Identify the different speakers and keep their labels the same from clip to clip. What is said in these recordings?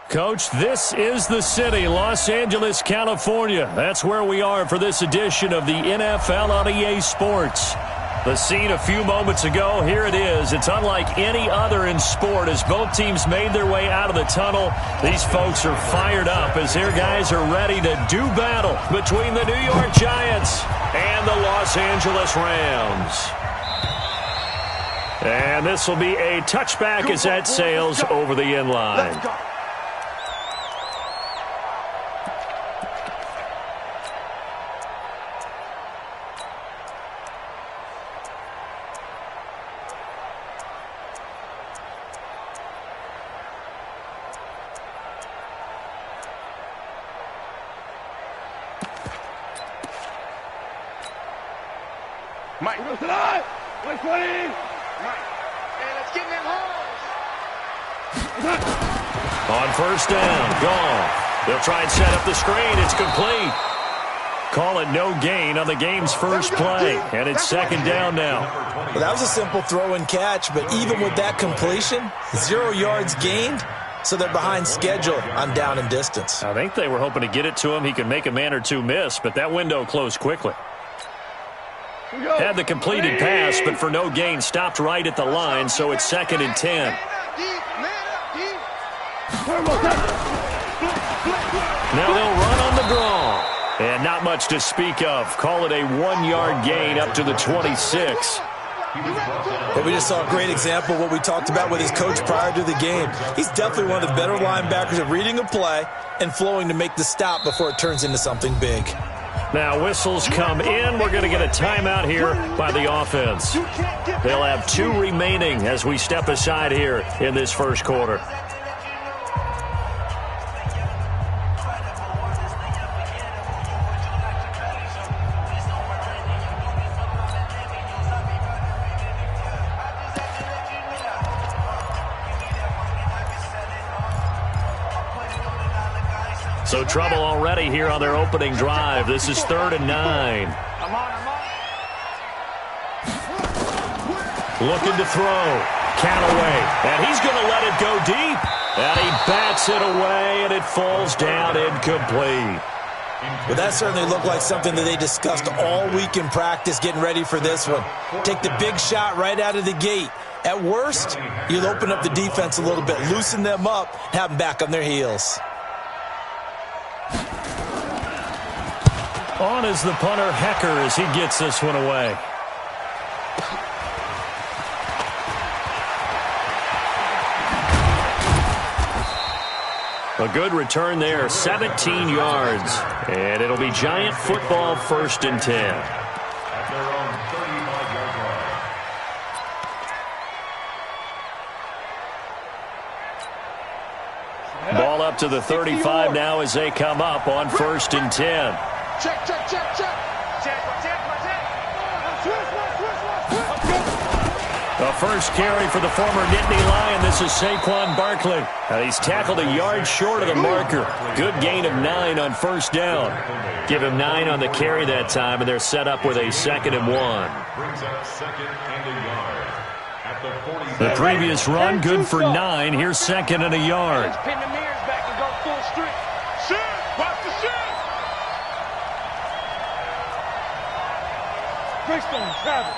Speaker 1: Coach, this is the city, Los Angeles, California. That's where we are for this edition of the NFL on EA Sports. The scene a few moments ago, here it is. It's unlike any other in sport as both teams made their way out of the tunnel. These folks are fired up as their guys are ready to do battle between the New York Giants and the Los Angeles Rams. And this will be a touchback as that sails over the end line.
Speaker 2: Mike, go tonight. 120. Mike, and let's get in them holes.
Speaker 1: On first down, gone. They'll try and set up the screen. It's complete. Call it no gain on the game's first play, and it's second down now.
Speaker 3: Well, that was a simple throw and catch, but even with that completion, 0 yards gained, so they're behind schedule on down and distance.
Speaker 1: I think they were hoping to get it to him. He could make a man or two miss, but that window closed quickly. Had the completed pass, but for no gain, stopped right at the line, so it's 2nd and 10. Now they'll run on the draw. And not much to speak of. Call it a 1-yard gain up to the 26.
Speaker 3: Well, we just saw a great example of what we talked about with his coach prior to the game. He's definitely one of the better linebackers at reading a play and flowing to make the stop before it turns into something big.
Speaker 1: Now whistles come in. We're going to get a timeout here by the offense. They'll have 2 remaining as we step aside here in this first quarter. So trouble already here on their opening drive. This is 3rd and 9. Looking to throw. Callaway. And he's going to let it go deep. And he bats it away, and it falls down incomplete.
Speaker 3: Well, that certainly looked like something that they discussed all week in practice getting ready for this one. Take the big shot right out of the gate. At worst, you'll open up the defense a little bit, loosen them up, have them back on their heels.
Speaker 1: On is the punter, Hecker, as he gets this one away. A good return there, 17 yards. And it'll be Giant football, 1st and 10. Ball up to the 35 now as they come up on 1st and 10.
Speaker 2: Check, check, check, check.
Speaker 1: The first carry for the former Nittany Lion. This is Saquon Barkley. He's tackled a yard short of the marker. Good gain of 9 on first down. Give him 9 on the carry that time, and they're set up with a 2nd and 1. The previous run, good for 9. Here's 2nd and a yard.
Speaker 2: Pin the mirrors back and go full street. Shoot! Watch the shoot! Greystone, travel.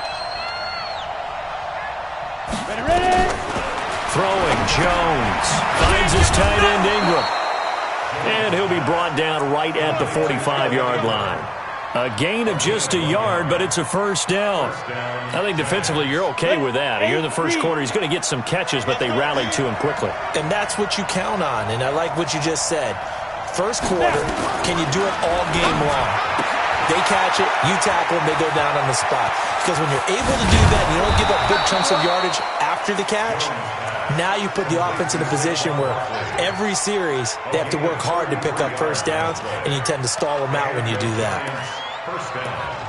Speaker 2: Ready?
Speaker 1: Throwing, Jones. Finds his tight end, Ingram. And he'll be brought down right at the 45-yard line. A gain of just a yard, but it's a first down. I think defensively you're okay with that. Here in the first quarter, he's going to get some catches, but they rallied to him quickly.
Speaker 3: And that's what you count on, and I like what you just said. First quarter, can you do it all game long? They catch it, you tackle them, they go down on the spot. Because when you're able to do that and you don't give up big chunks of yardage after the catch, now you put the offense in a position where every series they have to work hard to pick up first downs, and you tend to stall them out when you do that.
Speaker 4: First down.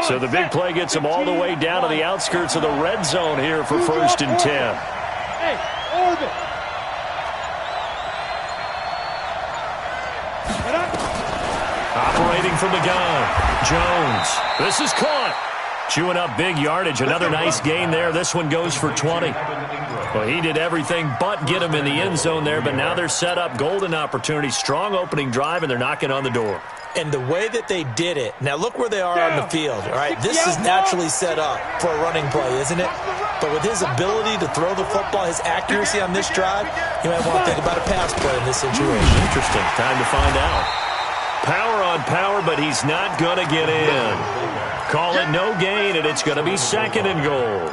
Speaker 1: So the big play gets them all the way down to the outskirts of the red zone here for 1st and 10.
Speaker 2: Hey, orbit.
Speaker 1: Operating from the gun, Jones. This is caught. Chewing up big yardage. Another nice gain there. This one goes for 20. Well, he did everything but get him in the end zone there, but now they're set up. Golden opportunity. Strong opening drive, and they're knocking on the door.
Speaker 3: And the way that they did it, now look where they are on the field, all right? This is naturally set up for a running play, isn't it? But with his ability to throw the football, his accuracy on this drive, you might want to think about a pass play in this situation.
Speaker 1: Interesting. Time to find out. Power on power, but he's not going to get in. Call it no gain, and it's going to be 2nd and goal.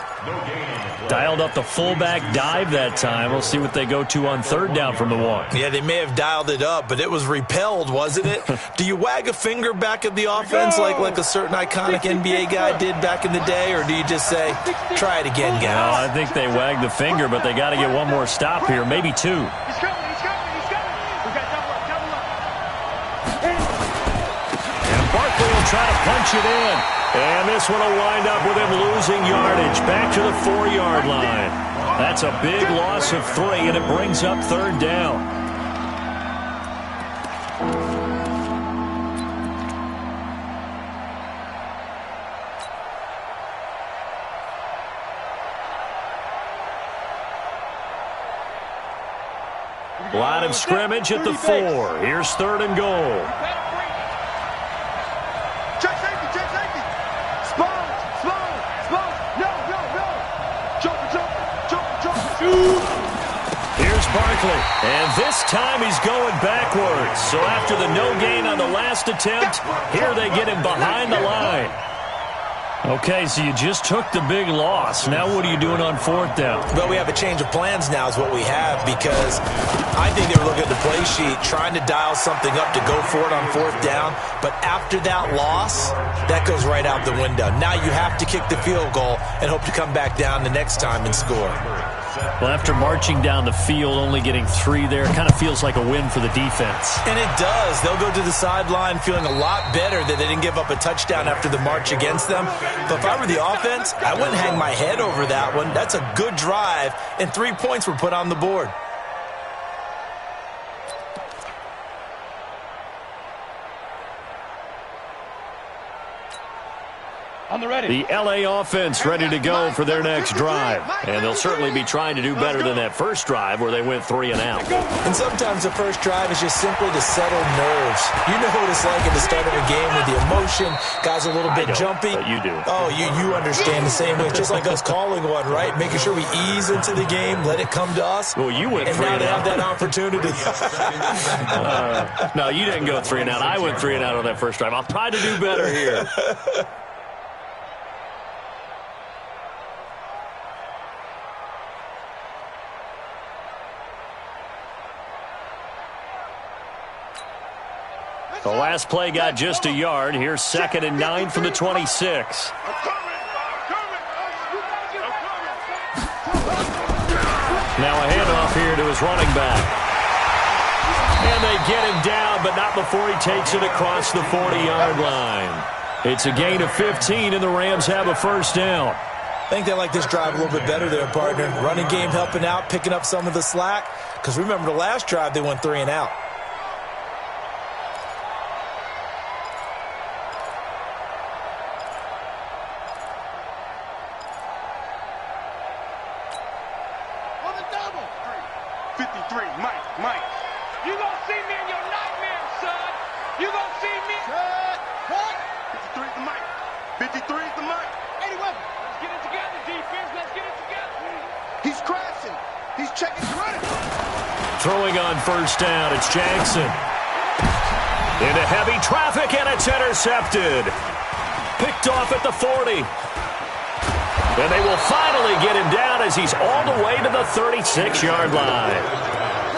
Speaker 1: Dialed up the fullback dive that time. We'll see what they go to on 3rd down from the 1.
Speaker 3: Yeah, they may have dialed it up, but it was repelled, wasn't it? Do you wag a finger back at the offense like a certain iconic NBA guy did back in the day, or do you just say, try it again, guys?
Speaker 1: No, I think they wagged the finger, but they got to get one more stop here, maybe 2.
Speaker 2: He's coming. We got double up.
Speaker 1: And Barkley will try to punch it in. And this one will wind up with him losing yardage back to the 4-yard line. That's a big loss of 3, and it brings up 3rd down. Line of scrimmage at the 4. Here's 3rd and goal.
Speaker 2: Check safety. Small. No. Jump.
Speaker 1: Here's Barkley, and this time he's going backwards. So after the no gain on the last attempt, here they get him behind the line. Okay, so you just took the big loss. Now what are you doing on 4th down?
Speaker 3: Well, we have a change of plans now is what we have, because I think they were looking at the play sheet, trying to dial something up to go for it on 4th down. But after that loss, that goes right out the window. Now you have to kick the field goal and hope to come back down the next time and score.
Speaker 1: Well, after marching down the field, only getting 3 there, it kind of feels like a win for the defense.
Speaker 3: And it does. They'll go to the sideline feeling a lot better that they didn't give up a touchdown after the march against them. But if I were the offense, I wouldn't hang my head over that one. That's a good drive, and 3 points were put on the board.
Speaker 1: The L.A. offense ready to go for their next drive. And they'll certainly be trying to do better than that first drive where they went 3 and out.
Speaker 3: And sometimes the first drive is just simply to settle nerves. You know what it's like at the start of a game with the emotion. Guys are a little bit jumpy.
Speaker 1: But you do.
Speaker 3: Oh, you understand the same way. It's just like us calling one, right? Making sure we ease into the game, let it come to us.
Speaker 1: Well, you went 3
Speaker 3: and
Speaker 1: and
Speaker 3: now
Speaker 1: out.
Speaker 3: they have that opportunity.
Speaker 1: No, you didn't go 3 and out. I went 3 and out on that first drive. I'll try to do better here. The last play got just a yard. Here's 2nd and 9 from the 26. Now a handoff here to his running back. And they get him down, but not before he takes it across the 40-yard line. It's a gain of 15, and the Rams have a 1st down.
Speaker 3: I think they like this drive a little bit better there, partner. Running game helping out, picking up some of the slack. Because remember, the last drive, they went 3 and out.
Speaker 2: Mike. You gonna see me in your nightmares, son. You gonna see me. What? 53 is the Mike. 53 is the Mike. 81. Let's get it together, defense. Let's get it together. He's crashing. He's checking running.
Speaker 1: Throwing on 1st down, it's Jackson. Into heavy traffic, and it's intercepted. Picked off at the 40. And they will finally get him down as he's all the way to the 36-yard line.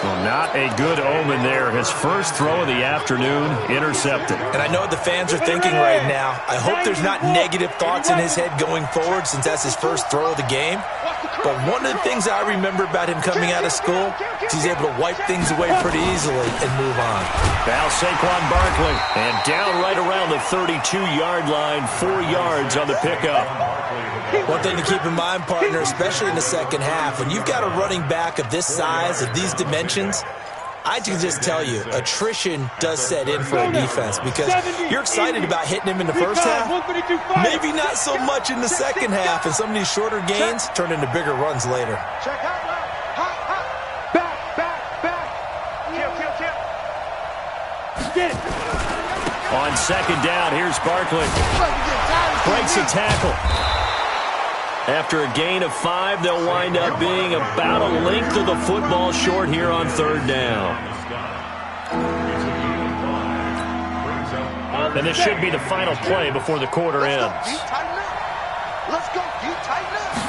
Speaker 1: Well, not a good omen there. His first throw of the afternoon intercepted.
Speaker 3: And I know what the fans are thinking right now. I hope there's not negative thoughts in his head going forward since that's his first throw of the game. But one of the things I remember about him coming out of school is he's able to wipe things away pretty easily and move on.
Speaker 1: Now Saquon Barkley, and down right around the 32-yard line, 4 yards on the pickup.
Speaker 3: One thing to keep in mind, partner, especially in the second half, when you've got a running back of this size, of these dimensions, I can just tell you, attrition does set in for a defense because you're excited about hitting him in the first half, maybe not so much in the second half, and some of these shorter gains turn into bigger runs later.
Speaker 2: Check out left. Back. Kill. Get it.
Speaker 1: On second down, here's Barkley. Breaks a tackle. After a gain of 5, they'll wind up being about a length of the football short here on third down. And this should be the final play before the quarter ends.
Speaker 2: Let's go. You tighten up.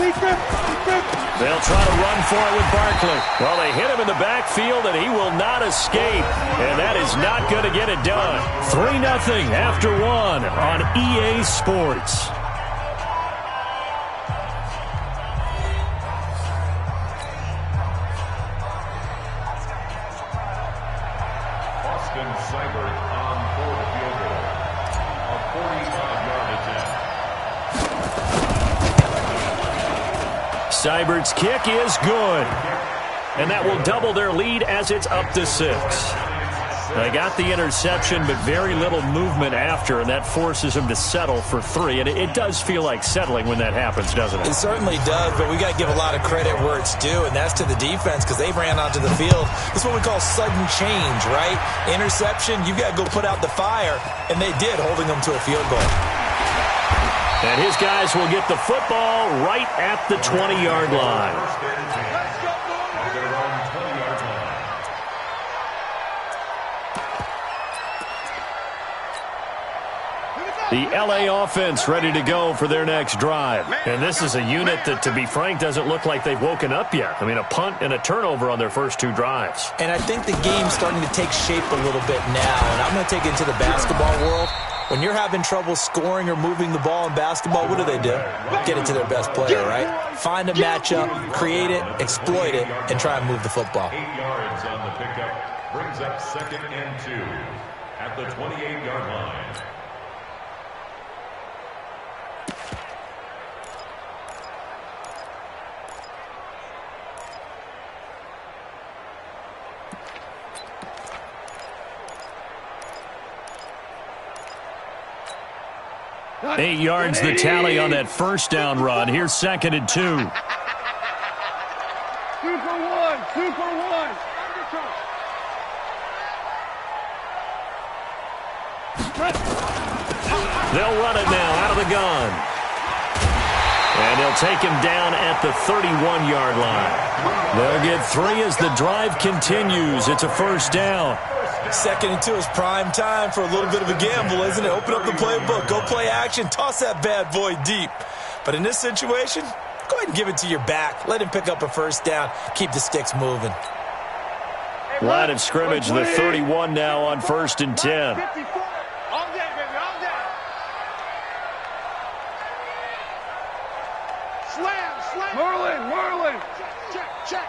Speaker 1: They'll try to run for it with Barkley. Well, they hit him in the backfield, and he will not escape. And that is not going to get it done. 3-0 after 1 on EA Sports. Seibert's kick is good. And that will double their lead as it's up to 6. They got the interception, but very little movement after, and that forces them to settle for 3. And it does feel like settling when that happens, doesn't it?
Speaker 3: It certainly does, but we got to give a lot of credit where it's due, and that's to the defense because they ran onto the field. This is what we call sudden change, right? Interception, you got to go put out the fire, and they did, holding them to a field goal.
Speaker 1: And his guys will get the football right at the 20-yard line. The LA offense ready to go for their next drive. And this is a unit that, to be frank, doesn't look like they've woken up yet. I mean, a punt and a turnover on their first 2 drives.
Speaker 3: And I think the game's starting to take shape a little bit now. And I'm going to take it into the basketball world. When you're having trouble scoring or moving the ball in basketball, what do? Get it to their best player, right? Find a matchup, create it, exploit it, and try and move the football.
Speaker 4: 8 yards on the pickup brings up 2nd and 2 at the 28-yard line.
Speaker 1: Eight yards the tally on that first down run. Here's 2nd and 2.
Speaker 2: 2 for 1. 2 for 1.
Speaker 1: They'll run it now out of the gun. And they'll take him down at the 31-yard line. They'll get 3 as the drive continues. It's a first down.
Speaker 3: 2nd and 2 is prime time for a little bit of a gamble, isn't it? Open up the playbook, go play action, toss that bad boy deep. But in this situation, go ahead and give it to your back. Let him pick up a first down. Keep the sticks moving.
Speaker 1: Line of scrimmage, the 31 now on 1st and 10.
Speaker 2: All day, baby, all day. Slam. Merlin. Check.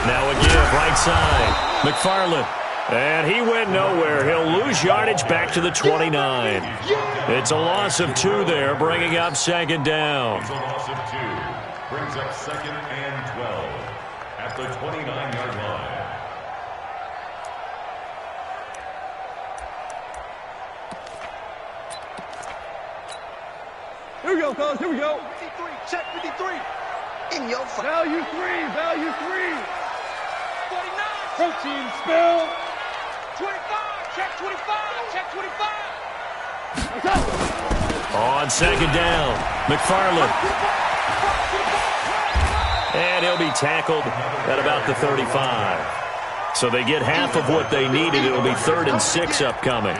Speaker 1: Now a give, right side. McFarland. And he went nowhere. He'll lose yardage back to the 29. It's a loss of 2 there, bringing up 2nd down.
Speaker 4: It's a loss of 2. Brings up 2nd and 12 at the 29-yard line.
Speaker 2: Here we go, fellas. Here we go. 53. Check 53. In your face. Value 3. 49. Protein spill. 25. Check 25. What's up?
Speaker 1: On 2nd down, McFarland. And he'll be tackled at about the 35. So they get half of what they needed. It'll be 3rd and 6 upcoming.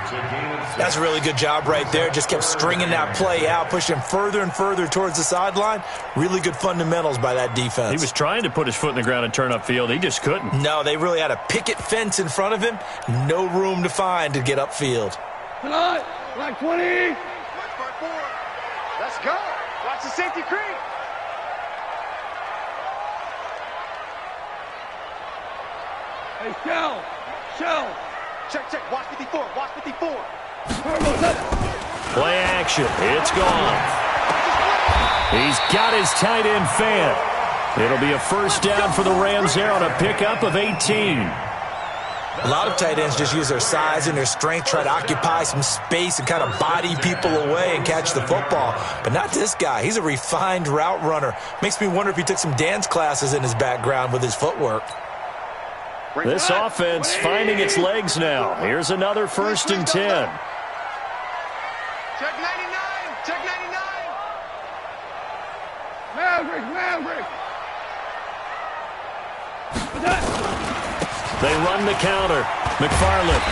Speaker 3: That's a really good job right there. Just kept stringing that play out, pushing him further and further towards the sideline. Really good fundamentals by that defense.
Speaker 1: He was trying to put his foot in the ground and turn upfield. He just couldn't.
Speaker 3: No, they really had a picket fence in front of him. No room to find to get upfield.
Speaker 2: Tonight, like 20. Let's go. Watch the safety creep. Hey, Shell. Check. Watch 54. Watch 54.
Speaker 1: Play action. It's gone. He's got his tight end fan. It'll be a first down for the Rams there on a pickup of 18.
Speaker 3: A lot of tight ends just use their size and their strength, try to occupy some space and kind of body people away and catch the football. But not this guy. He's a refined route runner. Makes me wonder if he took some dance classes in his background with his footwork.
Speaker 1: This offense finding its legs now. Here's another 1st and 10.
Speaker 2: Check 99. Check 99. Maverick.
Speaker 1: They run the counter. McFarland.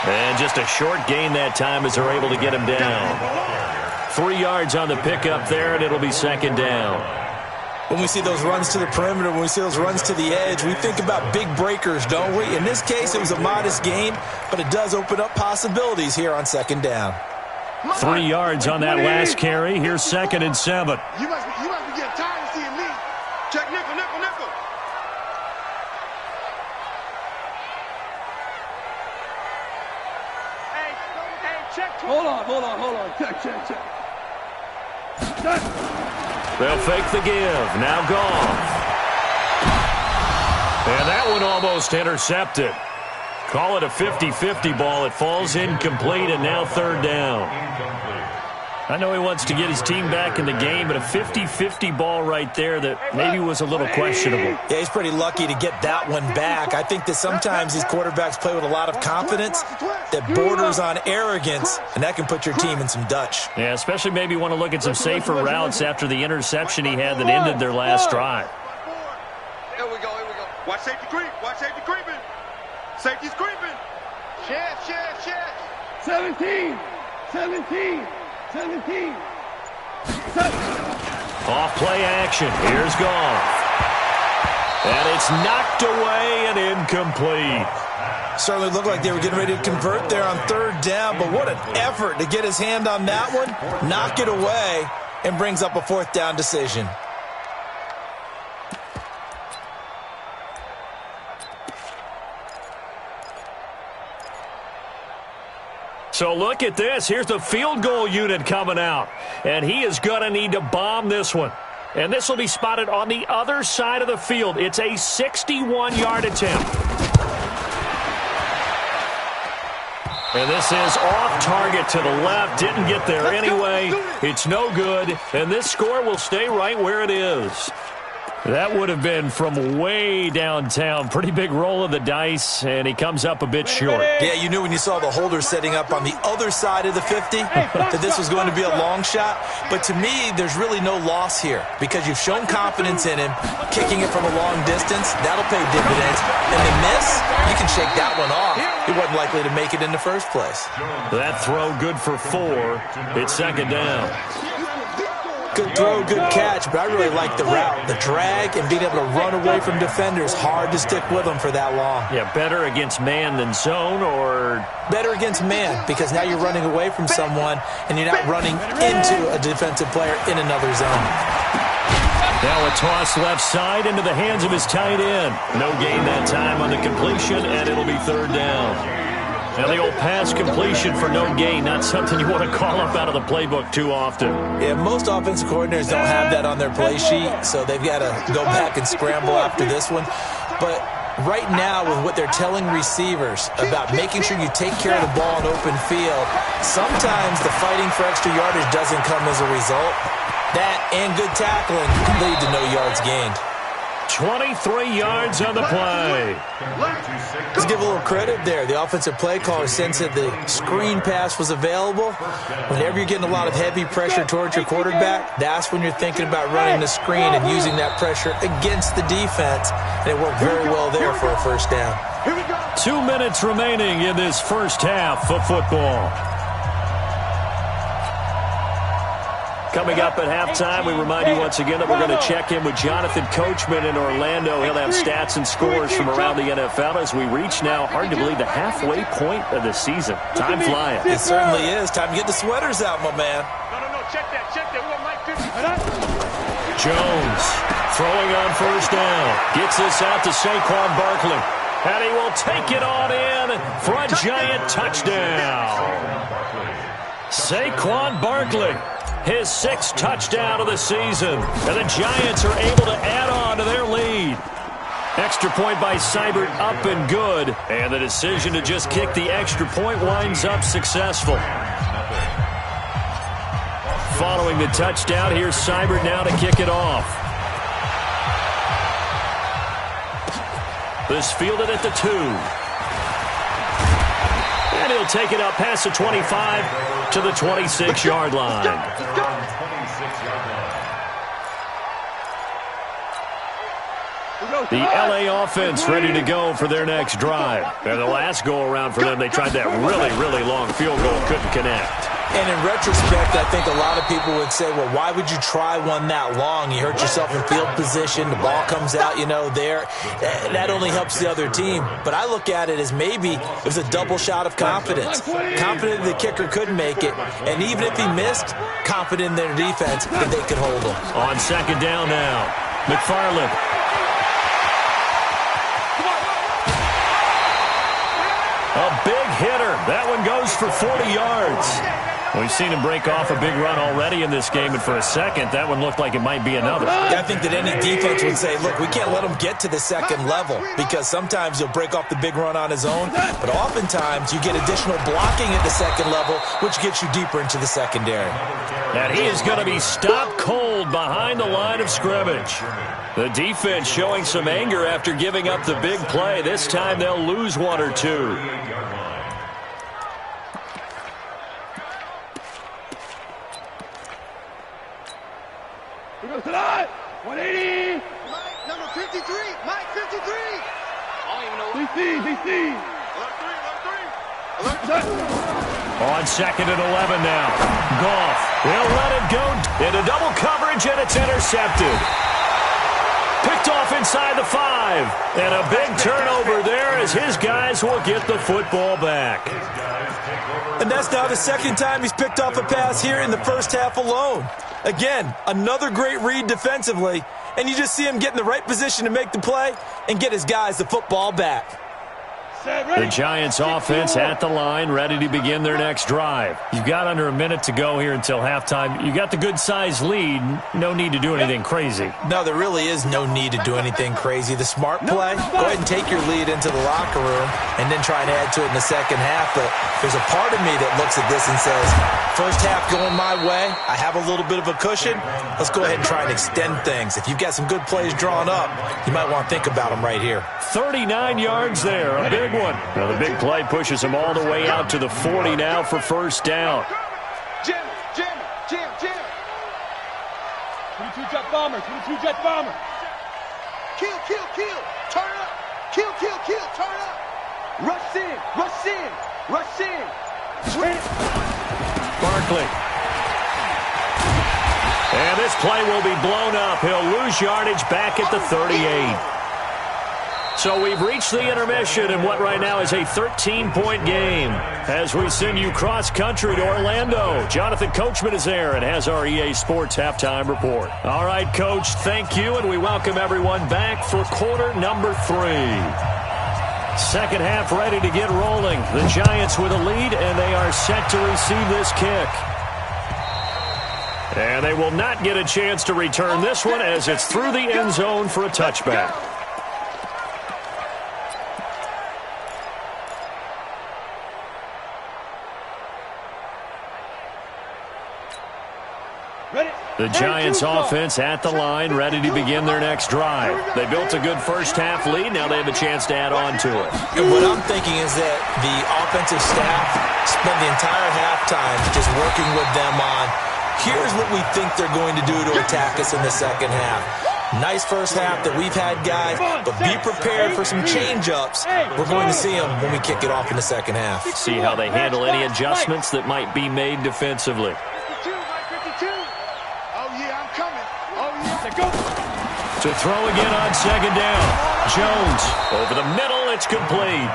Speaker 1: And just a short gain that time as they're able to get him down. 3 yards on the pickup there, and it'll be 2nd down.
Speaker 3: When we see those runs to the perimeter, when we see those runs to the edge, we think about big breakers, don't we? In this case, it was a modest gain, but it does open up possibilities here on 2nd down.
Speaker 1: 3 yards on that last carry. Here's 2nd and 7.
Speaker 2: You must be getting tired of seeing me. Check nickel. Hey, check. Hold on. Check.
Speaker 1: They'll fake the give. Now gone. And that one almost intercepted. Call it a 50-50 ball. It falls incomplete, and now 3rd down. I know he wants to get his team back in the game, but a 50-50 ball right there that maybe was a little questionable.
Speaker 3: Yeah, he's pretty lucky to get that one back. I think that sometimes these quarterbacks play with a lot of confidence that borders on arrogance, and that can put your team in some Dutch.
Speaker 1: Yeah, especially maybe want to look at some safer routes after the interception he had that ended their last drive.
Speaker 2: Here we go. Watch safety creep. Creeping. Safety's creeping. Shift. 17.
Speaker 1: Off play action. Here's Goff. And it's knocked away and incomplete.
Speaker 3: Certainly looked like they were getting ready to convert there on 3rd down, but what an effort to get his hand on that one, knock it away, and brings up a 4th down decision.
Speaker 1: So look at this. Here's the field goal unit coming out. And he is going to need to bomb this one. And this will be spotted on the other side of the field. It's a 61-yard attempt. And this is off target to the left. Didn't get there anyway. It's no good. And this score will stay right where it is. That would have been from way downtown. Pretty big roll of the dice, and he comes up a bit short.
Speaker 3: Yeah, you knew when you saw the holder setting up on the other side of the 50 that this was going to be a long shot. But to me, there's really no loss here because you've shown confidence in him. Kicking it from a long distance, that'll pay dividends. And the miss, you can shake that one off. He wasn't likely to make it in the first place.
Speaker 1: That throw good for 4. It's 2nd down.
Speaker 3: Good throw, good catch, but I really like the route. The drag and being able to run away from defenders, hard to stick with them for that long.
Speaker 1: Yeah, better against man than zone, or?
Speaker 3: Better against man, because now you're running away from someone and you're not running into a defensive player in another zone.
Speaker 1: Now a toss left side into the hands of his tight end. No gain that time on the completion, and it'll be 3rd down. Now the old pass completion for no gain, not something you want to call up out of the playbook too often.
Speaker 3: Yeah, most offensive coordinators don't have that on their play sheet, so they've got to go back and scramble after this one. But right now, with what they're telling receivers about making sure you take care of the ball in open field, sometimes the fighting for extra yardage doesn't come as a result. That and good tackling can lead to no yards gained.
Speaker 1: 23 yards on the play.
Speaker 3: Let's give a little credit there. The offensive play caller sensed that the screen pass was available. Whenever you're getting a lot of heavy pressure towards your quarterback, that's when you're thinking about running the screen and using that pressure against the defense. And it worked very well there for a first down.
Speaker 1: 2 minutes remaining in this first half of football. Coming up at halftime, we remind you once again that we're going to check in with Jonathan Coachman in Orlando. He'll have stats and scores from around the NFL as we reach now, hard to believe, the halfway point of the season. Time flying.
Speaker 3: It certainly is. Time to get the sweaters out, my man.
Speaker 2: No, check that. We want Mike 50.
Speaker 1: Jones throwing on first down. Gets this out to Saquon Barkley. And he will take it on in for a giant touchdown. Saquon Barkley. His 6th touchdown of the season. And the Giants are able to add on to their lead. Extra point by Seibert up and good. And the decision to just kick the extra point winds up successful. Following the touchdown, here's Seibert now to kick it off. This fielded at the 2. And he'll take it up past the 25 to the 26-yard line. The LA offense ready to go for their next drive. And the last go-around for them, they tried that really long field goal, couldn't connect.
Speaker 3: And in retrospect, I think a lot of people would say, well, why would you try one that long? You hurt yourself in field position. The ball comes out, there. That only helps the other team. But I look at it as maybe it was a double shot of confidence. Confident the kicker could make it. And even if he missed, confident in their defense that they could hold him.
Speaker 1: On second down now, McFarland. A big hitter. That one goes for 40 yards. We've seen him break off a big run already in this game, and for a second, that one looked like it might be another.
Speaker 3: I think that any defense would say, look, we can't let him get to the second level, because sometimes he'll break off the big run on his own, but oftentimes you get additional blocking at the second level, which gets you deeper into the secondary.
Speaker 1: And he is going to be stopped cold behind the line of scrimmage. The defense showing some anger after giving up the big play. This time they'll lose one or two.
Speaker 2: Here goes tonight. 180. Mike, number 53. Mike, 53. I don't even know. DC. Alert 3.
Speaker 1: On second and 11 now. Goff will let it go into double coverage, and it's intercepted. Picked off inside the 5. And a big turnover there as his guys will get the football back.
Speaker 3: And that's now the second time he's picked off a pass here in the first half alone. Again, another great read defensively, and you just see him get in the right position to make the play and get his guys the football back.
Speaker 1: The Giants offense at the line, ready to begin their next drive. You've got under a minute to go here until halftime. You got the good-sized lead. No need to do anything crazy.
Speaker 3: No, there really is no need to do anything crazy. The smart play, go ahead and take your lead into the locker room and then try and add to it in the second half. But there's a part of me that looks at this and says, first half going my way, I have a little bit of a cushion. Let's go ahead and try and extend things. If you've got some good plays drawn up, you might want to think about them right here.
Speaker 1: 39 yards there, a big one. Now the big play pushes him all the way out to the 40 now for first down.
Speaker 2: Jim. 22 jet bomber. Kill. Turn up. Kill. Turn up. Rush in. Swing.
Speaker 1: Barkley. And this play will be blown up. He'll lose yardage back at the 38. So we've reached the intermission in what right now is a 13-point game. As we send you cross-country to Orlando, Jonathan Coachman is there and has our EA Sports halftime report. All right, Coach, thank you, and we welcome everyone back for quarter number 3. Second half ready to get rolling. The Giants with a lead, and they are set to receive this kick. And they will not get a chance to return this one as it's through the end zone for a touchback. The Giants offense at the line, ready to begin their next drive. They built a good first-half lead. Now they have a chance to add on to it.
Speaker 3: And what I'm thinking is that the offensive staff spent the entire halftime just working with them on, here's what we think they're going to do to attack us in the second half. Nice first half that we've had, guys, but be prepared for some change-ups. We're going to see them when we kick it off in the second half.
Speaker 1: See how they handle any adjustments that might be made defensively. To throw again on second down. Jones over the middle. It's complete.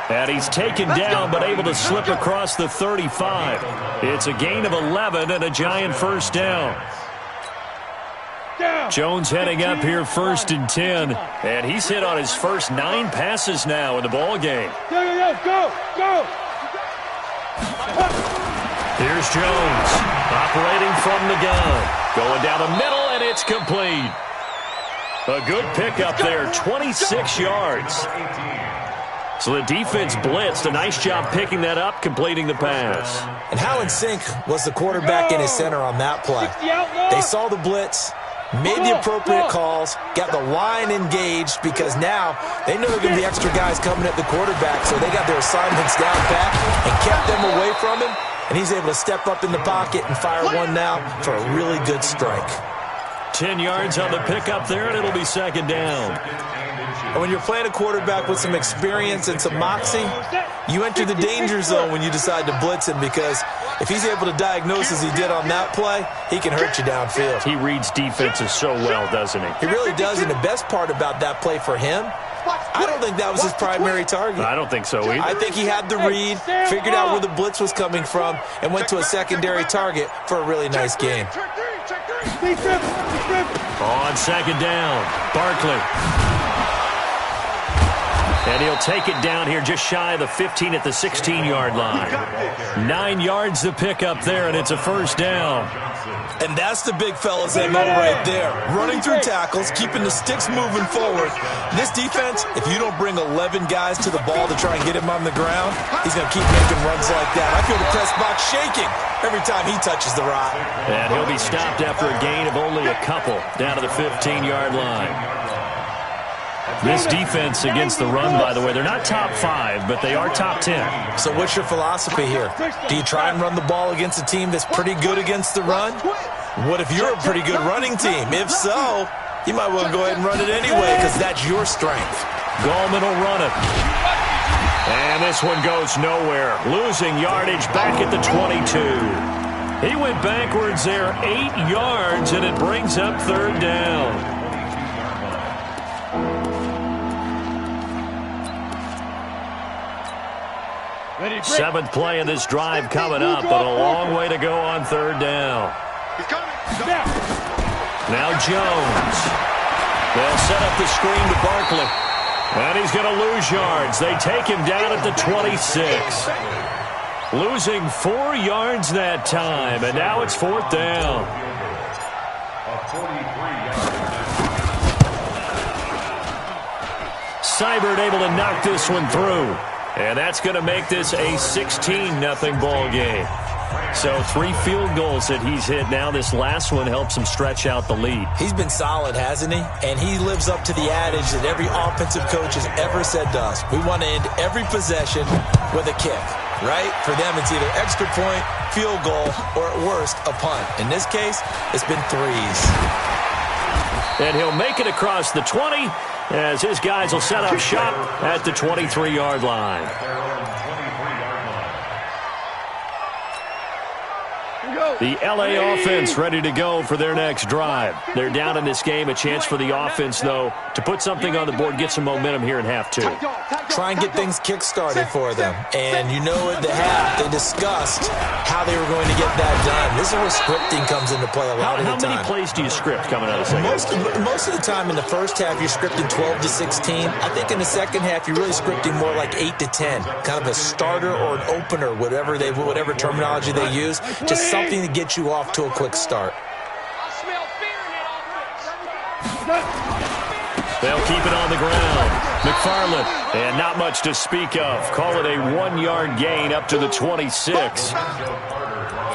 Speaker 1: And he's taken down but able to slip across the 35. It's a gain of 11 and a Giant first down. Jones heading up here 1st and 10. And he's hit on his first 9 passes now in the ball game.
Speaker 2: Go!
Speaker 1: Here's Jones operating from the gun. Going down the middle, and it's complete. A good pickup there, 26 yards. So the defense blitzed. A nice job picking that up, completing the pass.
Speaker 3: And how in sync was the quarterback and his center on that play? They saw the blitz, made the appropriate calls, got the line engaged because now they know there are going to be extra guys coming at the quarterback, so they got their assignments down pat and kept them away from him, and he's able to step up in the pocket and fire one now for a really good strike.
Speaker 1: 10 yards on the pickup there, and it'll be second down.
Speaker 3: And when you're playing a quarterback with some experience and some moxie, you enter the danger zone when you decide to blitz him, because if he's able to diagnose as he did on that play, he can hurt you downfield.
Speaker 1: He reads defenses so well, doesn't he?
Speaker 3: He really does, and the best part about that play for him, I don't think that was his primary target.
Speaker 1: I don't think so either.
Speaker 3: I think he had the read, figured out where the blitz was coming from, and went to a secondary target for a really nice game.
Speaker 1: On second down, Barkley. And he'll take it down here just shy of the 15 at the 16-yard line. 9 yards to pick up there, and it's a first down.
Speaker 3: And that's the big fella's MO right there. Running through tackles, keeping the sticks moving forward. This defense, if you don't bring 11 guys to the ball to try and get him on the ground, he's going to keep making runs like that. I feel the press box shaking every time he touches the rock.
Speaker 1: And he'll be stopped after a gain of only a couple down to the 15-yard line. This defense against the run, by the way, they're not top 5, but they are top 10.
Speaker 3: So what's your philosophy here? Do you try and run the ball against a team that's pretty good against the run? What if you're a pretty good running team? If so, you might well go ahead and run it anyway, because that's your strength.
Speaker 1: Gallman will run it. And this one goes nowhere. Losing yardage back at the 22. He went backwards there 8 yards, and it brings up third down. Seventh play of this drive coming up, but a long way to go on third down. Now Jones. They'll set up the screen to Barkley. And he's going to lose yards. They take him down at the 26. Losing 4 yards that time, and now it's fourth down. Seibert able to knock this one through. And that's going to make this a 16-0 ball game. So 3 field goals that he's hit now. This last one helps him stretch out the lead.
Speaker 3: He's been solid, hasn't he? And he lives up to the adage that every offensive coach has ever said to us. We want to end every possession with a kick, right? For them, it's either extra point, field goal, or at worst, a punt. In this case, it's been 3s.
Speaker 1: And he'll make it across the 20 as his guys will set up shop at the 23-yard line. The LA offense ready to go for their next drive. They're down in this game. A chance for the offense, though, to put something on the board, get some momentum here in half 2.
Speaker 3: Try and get things kick-started for them. And you know at the half, they discussed how they were going to get that done. This is where scripting comes into play a lot of the time.
Speaker 1: How many plays do you script coming out of the second?
Speaker 3: Most of the time in the first half, you're scripting 12 to 16. I think in the second half, you're really scripting more like 8 to 10. Kind of a starter or an opener, whatever terminology they use. Just something to get you off to a quick start.
Speaker 1: They'll keep it on the ground. McFarland, and not much to speak of. Call it a 1-yard gain up to the 26.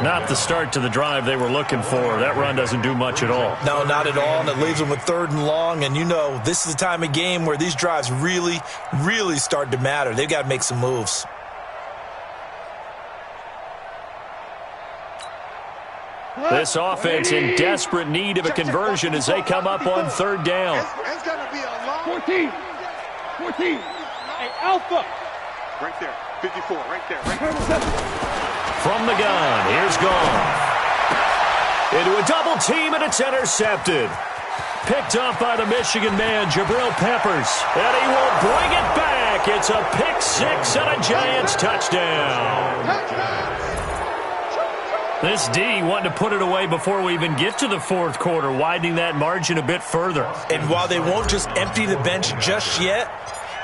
Speaker 1: Not the start to the drive they were looking for. That run doesn't do much at all.
Speaker 3: No, not at all, and it leaves them with 3rd and long, and you know this is the time of game where these drives really, really start to matter. They've got to make some moves.
Speaker 1: This offense in desperate need of a conversion as they come up on 3rd down.
Speaker 2: It's going to be a long 14. Hey, Alpha. Right there. 54, right there.
Speaker 1: From the gun, here's Goff. Into a double team, and it's intercepted. Picked up by the Michigan man, Jabril Peppers. And he will bring it back. It's a pick 6 and a Giants touchdown. This D wanting to put it away before we even get to the 4th quarter, widening that margin a bit further.
Speaker 3: And while they won't just empty the bench just yet,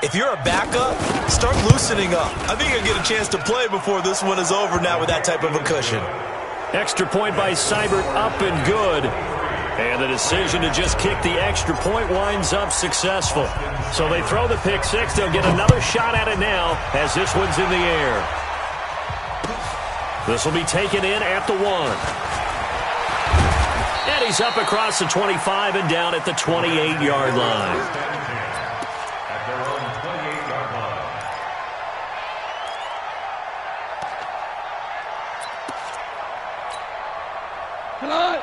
Speaker 3: if you're a backup, start loosening up. I think you'll get a chance to play before this one is over now with that type of a cushion.
Speaker 1: Extra point by Seibert, up and good. And the decision to just kick the extra point winds up successful. So they throw the pick 6. They'll get another shot at it now as this one's in the air. This will be taken in at the 1. And he's up across the 25 and down at the 28-yard line.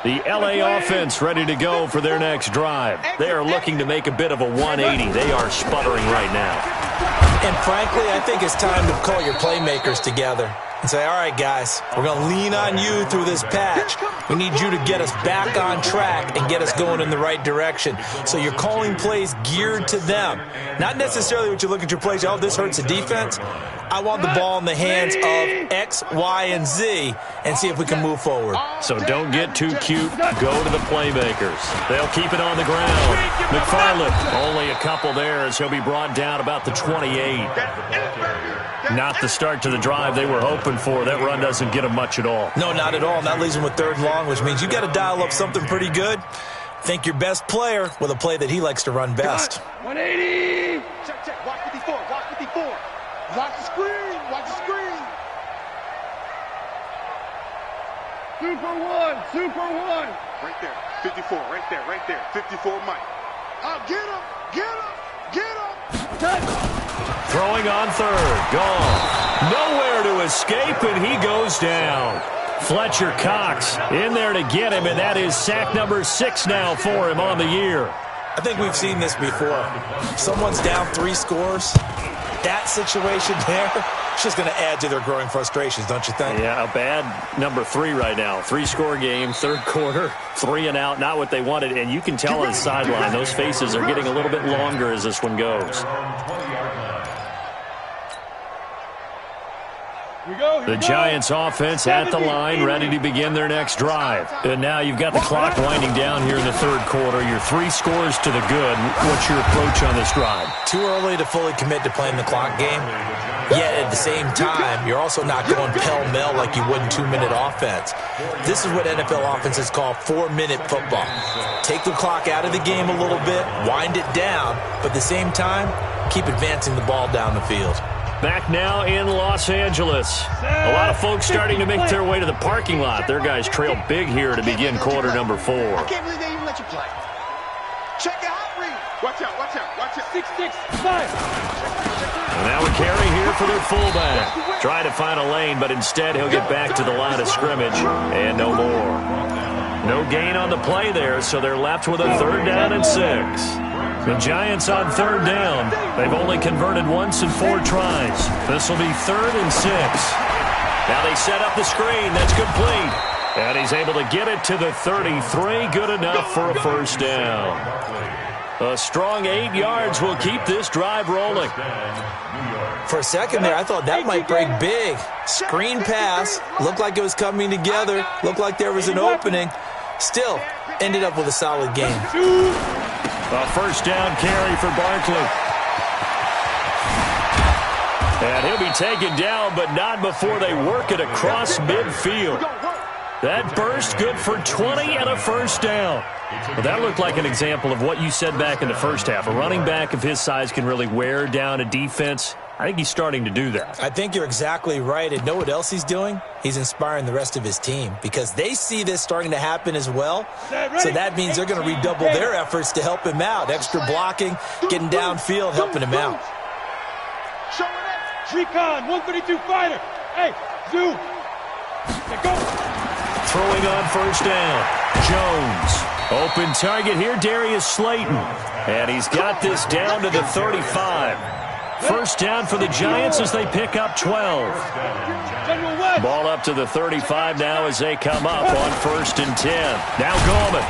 Speaker 1: The L.A. offense ready to go for their next drive. They are looking to make a bit of a 180. They are sputtering right now.
Speaker 3: And frankly, I think it's time to call your playmakers together and say, all right, guys, we're going to lean on you through this patch. We need you to get us back on track and get us going in the right direction. So you're calling plays geared to them. Not necessarily what you look at your plays, oh, this hurts the defense. I want the ball in the hands of X, Y, and Z and see if we can move forward.
Speaker 1: So don't get too cute. Go to the playmakers. They'll keep it on the ground. McFarland, only a couple there as he'll be brought down about the 28. Not the start to the drive they were hoping for. That run doesn't get them much at all.
Speaker 3: No, not at all. That leaves them with 3rd and long, which means you got to dial up something pretty good. Think your best player with a play that he likes to run best.
Speaker 2: 180. Check. Watch 54. Watch 54. Watch the screen. Watch the screen. Super one. Right there. 54. Right there. 54 Mike. Get him.
Speaker 1: Throwing on 3rd. Gone. Nowhere to escape, and he goes down. Fletcher Cox in there to get him, and that is sack number 6 now for him on the year.
Speaker 3: I think we've seen this before. Someone's down 3 scores. That situation there, it's just going to add to their growing frustrations, don't you think?
Speaker 1: Yeah, a bad number 3 right now. 3-score game, 3rd quarter, 3 and out, not what they wanted. And you can tell on the sideline, those faces are getting a little bit longer as this one goes. The Giants offense at the line, ready to begin their next drive. And now you've got the clock winding down here in the 3rd quarter. You're 3 scores to the good. What's your approach on this drive?
Speaker 3: Too early to fully commit to playing the clock game. Yet at the same time, you're also not going pell-mell like you would in 2-minute offense. This is what NFL offenses call 4-minute football. Take the clock out of the game a little bit, wind it down, but at the same time, keep advancing the ball down the field.
Speaker 1: Back now in Los Angeles. A lot of folks starting to make their way to the parking lot. Their guys trail big here to begin quarter number 4.
Speaker 2: I can't believe they even let you play. Check your hot read. Watch out. 6-6-5.
Speaker 1: And now a carry here for their fullback. Try to find a lane, but instead he'll get back to the line of scrimmage. And no more. No gain on the play there, so they're left with a 3rd down and 6. The Giants on 3rd down. They've only converted once in 4 tries. This will be 3rd and 6. Now they set up the screen. That's complete. And he's able to get it to the 33. Good enough for a 1st down. A strong 8 yards will keep this drive rolling.
Speaker 3: For a second there, I thought that might break big. Screen pass. Looked like it was coming together. Looked like there was an opening. Still, ended up with a solid game.
Speaker 1: A 1st down carry for Barkley. And he'll be taken down, but not before they work it across midfield. That burst good for 20 and a 1st down. Well, that looked like an example of what you said back in the 1st half. A running back of his size can really wear down a defense. I think he's starting to do that.
Speaker 3: I think you're exactly right. And know what else he's doing? He's inspiring the rest of his team because they see this starting to happen as well. So that means they're going to redouble their efforts to help him out. Extra blocking, getting downfield, helping him out.
Speaker 2: Recon, 132 fighter. Hey, zoom. Go.
Speaker 1: Throwing on first down. Jones. Open target here, Darius Slayton. And he's got this down to the 35. First down for the Giants as they pick up 12. Ball up to the 35 now as they come up on 1st and 10. Now Gallman.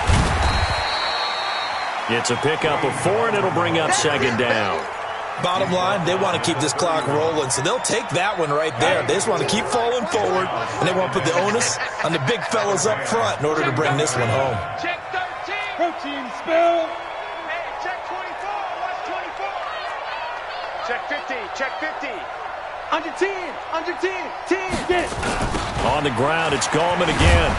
Speaker 1: It's a pickup of 4, and it'll bring up 2nd down.
Speaker 3: Bottom line, they want to keep this clock rolling, so they'll take that one right there. They just want to keep falling forward, and they want to put the onus on the big fellas up front in order to bring this one home.
Speaker 2: Check 13. Protein spill. Hey, check 24. Watch 24. Check 50. Check 50. Under 10. Under 10. 10. Get.
Speaker 1: On the ground, it's Gallman again.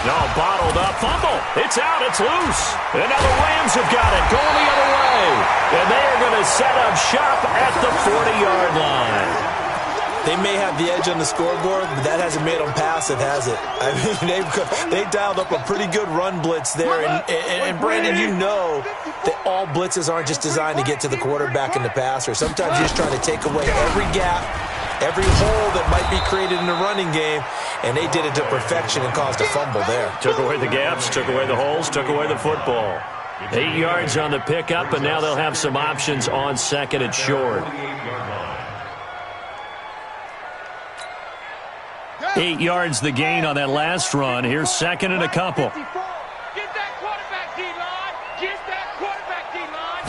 Speaker 1: No, bottled up. Fumble. It's out. It's loose. And now the Rams have got it. Going the other way. And they are going to set up shop at the 40-yard line.
Speaker 3: They may have the edge on the scoreboard, but that hasn't made them passive, has it? I mean, they dialed up a pretty good run blitz there. And Brandon, you know that all blitzes aren't just designed to get to the quarterback and the passer. Sometimes you're just trying to take away every gap, every hole that might be created in the running game, and they did it to perfection and caused a fumble there.
Speaker 1: Took away the gaps, took away the holes, took away the football. 8 yards on the pickup, and now they'll have some options on 2nd and short. 8 yards the gain on that last run. Here's 2nd and a couple.
Speaker 2: Get that quarterback, D-line. Get that quarterback, D-line.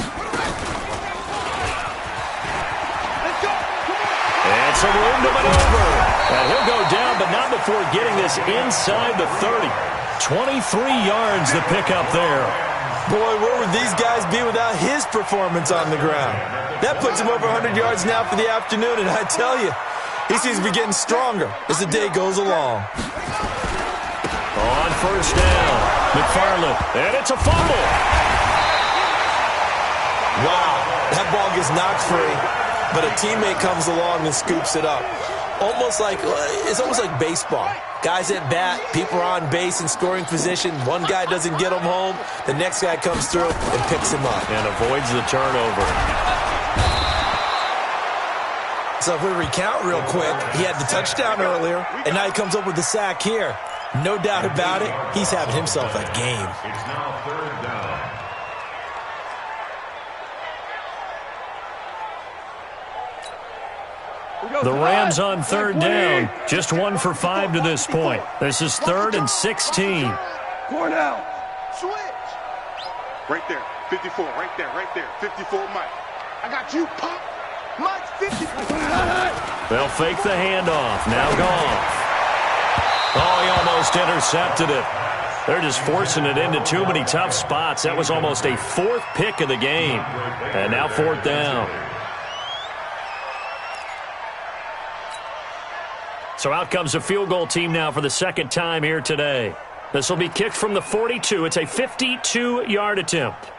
Speaker 2: Let's go.
Speaker 1: And some room to maneuver. And he'll go down, but not before getting this inside the 30. 23 yards the pickup there.
Speaker 3: Boy, where would these guys be without his performance on the ground? That puts him over 100 yards now for the afternoon, and I tell you, he seems to be getting stronger as the day goes along.
Speaker 1: On first down, McFarland, and it's a fumble.
Speaker 3: Wow, that ball gets knocked free, but a teammate comes along and scoops it up. It's almost like baseball. Guys at bat, people are on base in scoring position. One guy doesn't get him home, the next guy comes through and picks him up.
Speaker 1: And avoids the turnover.
Speaker 3: So if we recount real quick, he had the touchdown earlier, and now he comes up with the sack here. No doubt about it, he's having himself a game.
Speaker 4: It's now 3rd down.
Speaker 1: The Rams on 3rd down. Just 1 for 5 to this point. This is 3rd and 16.
Speaker 2: Cornell. Switch. Right there. 54. Right there. Right there. 54, Mike. I got you, Pop. Mike's 54.
Speaker 1: They'll fake the handoff. Now Goff. Oh, he almost intercepted it. They're just forcing it into too many tough spots. That was almost a 4th pick of the game. And now 4th down. So out comes a field goal team now for the 2nd time here today. This will be kicked from the 42. It's a 52-yard attempt.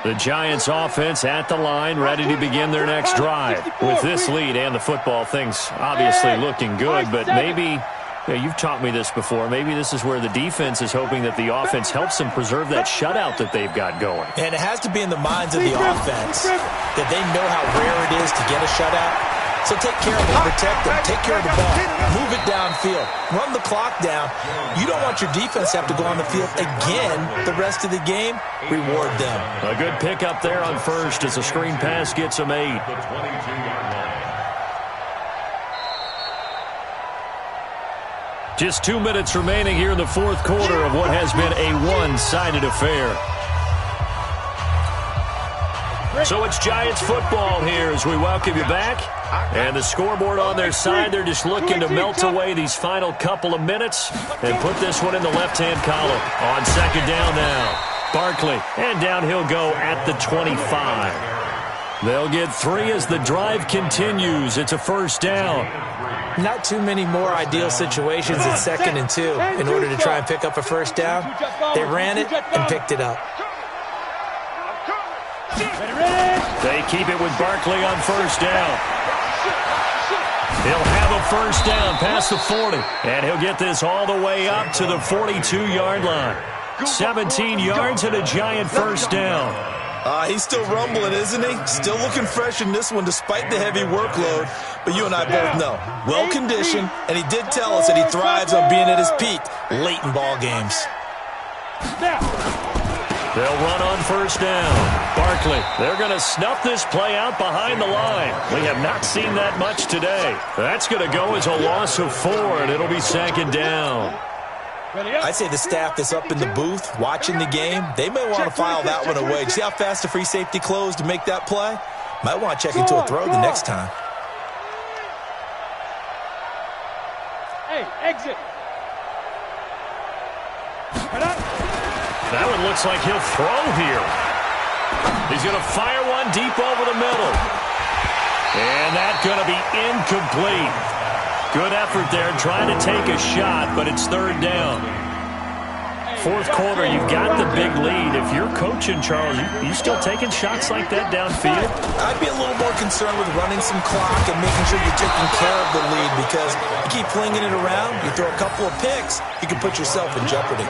Speaker 1: The Giants offense at the line, ready to begin their next drive. With this lead and the football, things obviously looking good, but maybe, you've taught me this before, maybe this is where the defense is hoping that the offense helps them preserve that shutout that they've got going.
Speaker 3: And it has to be in the minds of the offense that they know how rare it is to get a shutout. So take care of them, protect them, take care of the ball, move it downfield, run the clock down. You don't want your defense to have to go on the field again the rest of the game. Reward them.
Speaker 1: A good pickup there on first as a screen pass gets them 8.
Speaker 4: The 22-yard line.
Speaker 1: Just 2 minutes remaining here in the 4th quarter of what has been a one-sided affair. So it's Giants football here as we welcome you back And the scoreboard on their side, they're just looking to melt away these final couple of minutes and put this one in the left-hand column. On second down now, Barkley, and down he'll go at the 25. They'll get 3 as the drive continues. It's a first down.
Speaker 3: Not too many more ideal situations at 2nd and 2 in order to try and pick up a first down. They ran it and picked it up.
Speaker 1: They keep it with Barkley on first down. He'll have a first down past the 40, and he'll get this all the way up to the 42-yard line. 17 yards and a giant first down.
Speaker 3: He's still rumbling, isn't he? Still looking fresh in this one despite the heavy workload. But you and I both know, well-conditioned, and he did tell us that he thrives on being at his peak late in ball games.
Speaker 1: They'll run on first down. Barkley, they're going to snuff this play out behind the line. We have not seen that much today. That's going to go as a loss of 4, and it'll be second down.
Speaker 3: I'd say the staff that's up in the booth watching the game, they may want to file that one away. See how fast the free safety closed to make that play? Might want to check into a throw the next time.
Speaker 2: Hey, exit.
Speaker 1: That one looks like he'll throw here. He's going to fire one deep over the middle. And that's going to be incomplete. Good effort there trying to take a shot, but it's third down. Fourth quarter, you've got the big lead. If you're coaching, Charles, you still taking shots like that downfield?
Speaker 3: I'd be a little more concerned with running some clock and making sure you're taking care of the lead, because you keep flinging it around, you throw a couple of picks, you can put yourself in jeopardy.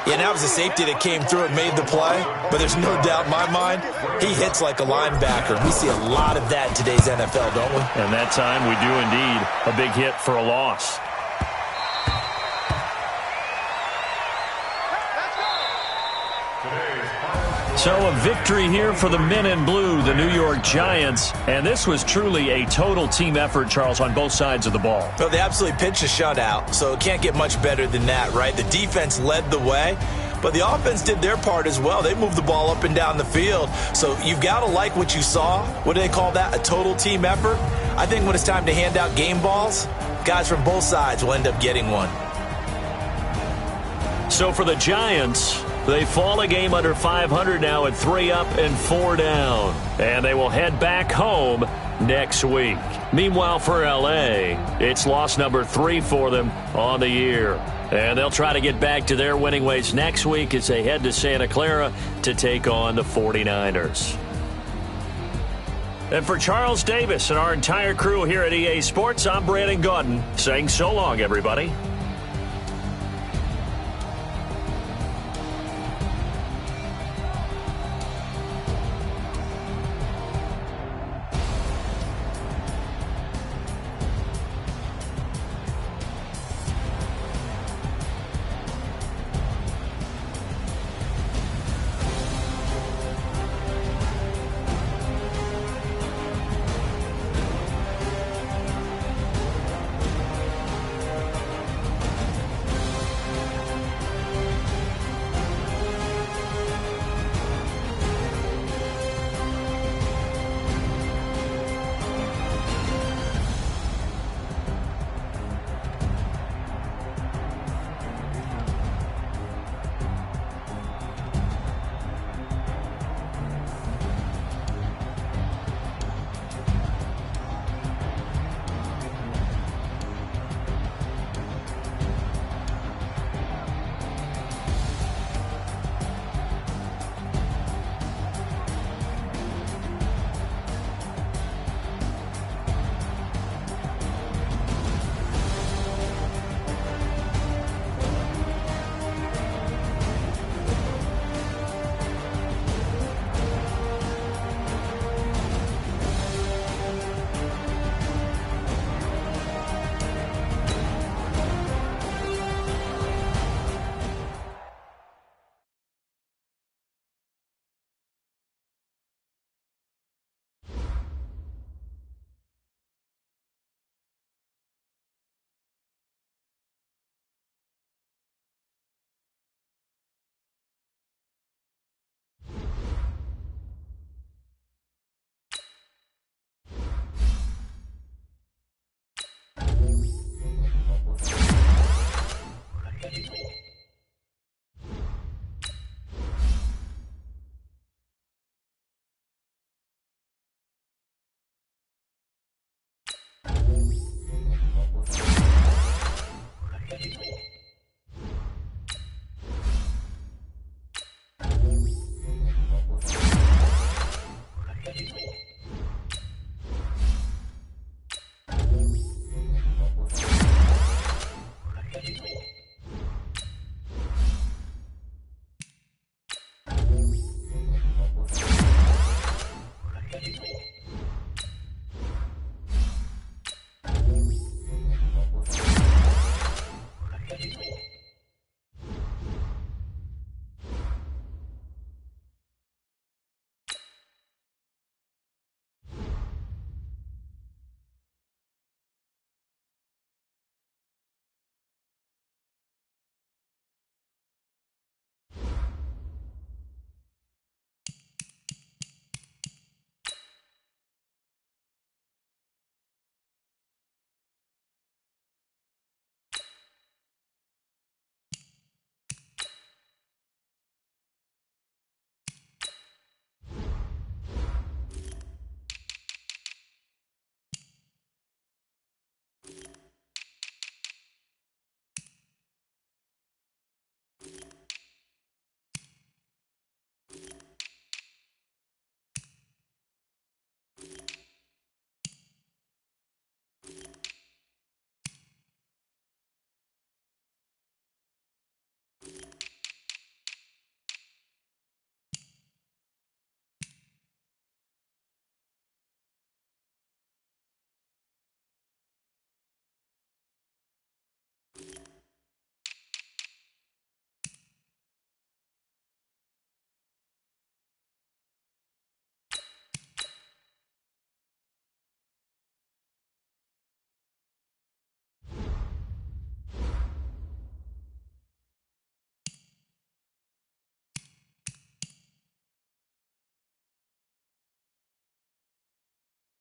Speaker 3: Yeah, that was a safety that came through and made the play, but there's no doubt in my mind, he hits like a linebacker. We see a lot of that in today's NFL, don't we?
Speaker 1: And that time we do indeed. A big hit for a loss. So a victory here for the men in blue, the New York Giants. And this was truly a total team effort, Charles, on both sides of the ball.
Speaker 3: Well, they absolutely pitched a shutout, so it can't get much better than that, right? The defense led the way, but the offense did their part as well. They moved the ball up and down the field. So you've got to like what you saw. What do they call that? A total team effort? I think when it's time to hand out game balls, guys from both sides will end up getting one.
Speaker 1: So for the Giants, they fall a game under 500 now at 3 up and 4 down. And they will head back home next week. Meanwhile, for L.A., it's loss number 3 for them on the year. And they'll try to get back to their winning ways next week as they head to Santa Clara to take on the 49ers. And for Charles Davis and our entire crew here at EA Sports, I'm Brandon Gaudin saying so long, everybody.